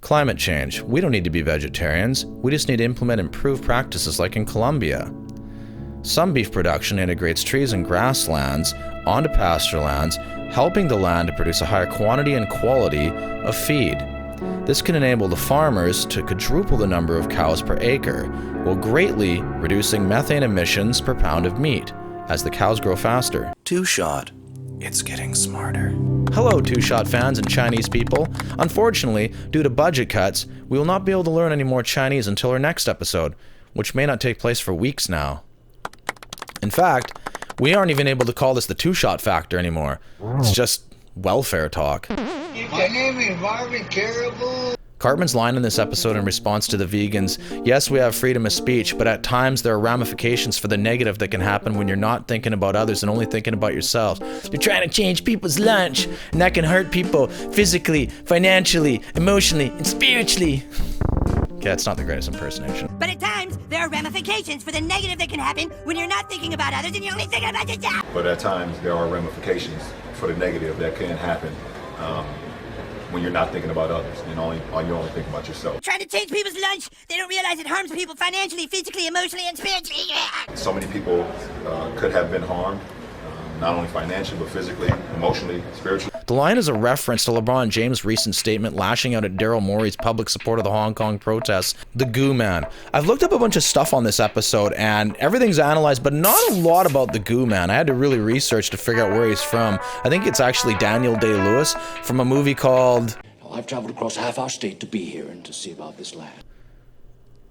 Climate change. We don't need to be vegetarians. We just need to implement improved practices like in Colombia. Some beef production integrates trees and grasslands onto pasture lands, helping the land to produce a higher quantity and quality of feed. This can enable the farmers to quadruple the number of cows per acre, while greatly reducing methane emissions per pound of meat, as the cows grow faster. Two-Shot. It's getting smarter. Hello, Two-Shot fans and Chinese people. Unfortunately, due to budget cuts, we will not be able to learn any more Chinese until our next episode, which may not take place for weeks now. In fact, we aren't even able to call this the Two-Shot factor anymore. It's just welfare talk. You can name me Barbie Caribou. Cartman's line in this episode in response to the vegans, yes, we have freedom of speech, but at times there are ramifications for the negative that can happen when you're not thinking about others and only thinking about yourself. You're trying to change people's lunch, and that can hurt people physically, financially, emotionally, and spiritually. Okay, that's not the greatest impersonation. But at times, there are ramifications for the negative that can happen when you're not thinking about others and you're only thinking about yourself. But at times, there are ramifications for the negative that can happen when you're not thinking about others and you're only thinking about yourself. Trying to change people's lunch, they don't realize it harms people financially, physically, emotionally, and spiritually. So many people could have been harmed, not only financially, but physically, emotionally, spiritually. The line is a reference to LeBron James' recent statement lashing out at Daryl Morey's public support of the Hong Kong protests, the Goo Man. I've looked up a bunch of stuff on this episode, and everything's analyzed, but not a lot about the Goo Man. I had to really research to figure out where he's from. I think it's actually Daniel Day-Lewis from a movie called... I've traveled across half our state to be here and to see about this land.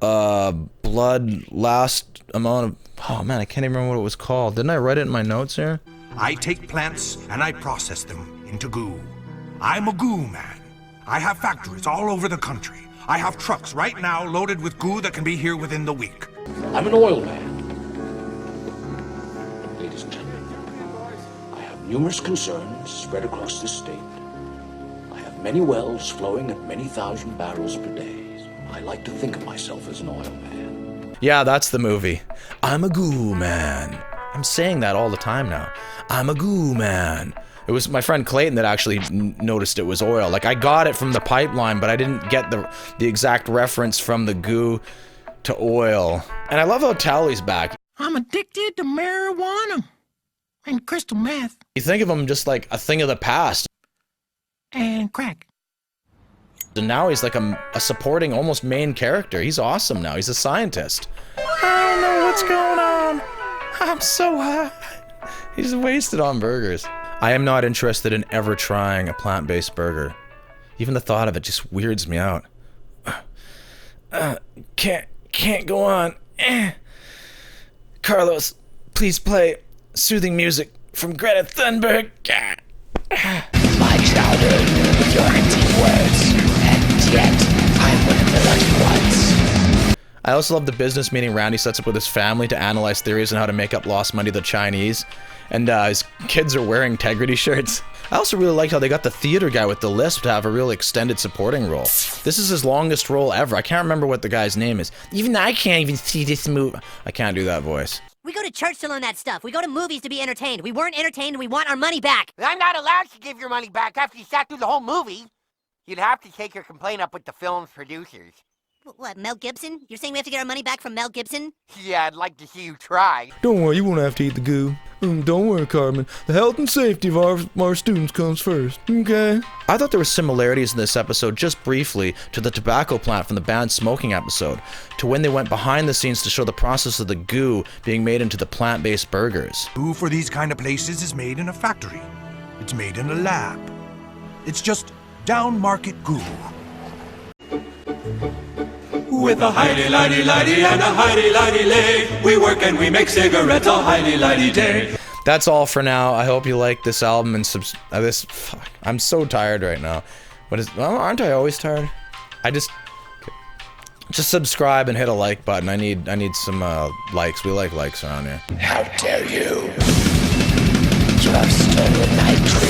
Blood Last Amount of... Oh man, I can't even remember what it was called. Didn't I write it in my notes here? I take plants and I process them into goo. I'm a goo man. I have factories all over the country. I have trucks right now loaded with goo that can be here within the week. I'm an oil man. Ladies and gentlemen, I have numerous concerns spread across this state. I have many wells flowing at many thousand barrels per day. I like to think of myself as an oil man. Yeah, that's the movie. I'm a goo man. I'm saying that all the time now. I'm a goo man. It was my friend Clayton that actually noticed it was oil. Like, I got it from the pipeline, but I didn't get the exact reference from the goo to oil. And I love how Towelie's back. I'm addicted to marijuana and crystal meth. You think of him just like a thing of the past. And crack. And now he's like a supporting, almost main character. He's awesome now. He's a scientist. I don't know what's going on. I'm so high. He's wasted on burgers. I am not interested in ever trying a plant-based burger. Even the thought of it just weirds me out. Can't go on. Carlos, please play soothing music from Greta Thunberg. My childhood with your empty words, and yet I'm one of the lucky ones. I also love the business meeting Randy sets up with his family to analyze theories on how to make up lost money to the Chinese. And his kids are wearing Tegridy shirts. I also really liked how they got the theater guy with the lisp to have a real extended supporting role. This is his longest role ever. I can't remember what the guy's name is. Even I can't even see this movie. I can't do that voice. We go to church to learn that stuff. We go to movies to be entertained. We weren't entertained and we want our money back. I'm not allowed to give your money back after you sat through the whole movie. You'd have to take your complaint up with the film's producers. What, Mel Gibson? You're saying we have to get our money back from Mel Gibson? Yeah, I'd like to see you try. Don't worry, you won't have to eat the goo. Don't worry, Cartman. The health and safety of our students comes first, okay? I thought there were similarities in this episode, just briefly, to the tobacco plant from the banned smoking episode, to when they went behind the scenes to show the process of the goo being made into the plant-based burgers. Goo for these kind of places is made in a factory. It's made in a lab. It's just down-market goo. With a hidey-lidey-lidey and a hidey-lidey-lay, we work and we make cigarettes all hidey-lidey day. That's all for now. I hope you like this album and fuck. I'm so tired right now. Aren't I always tired? Just subscribe and hit a like button. I need some likes. We like likes around here. How dare you? You have stolen my dream.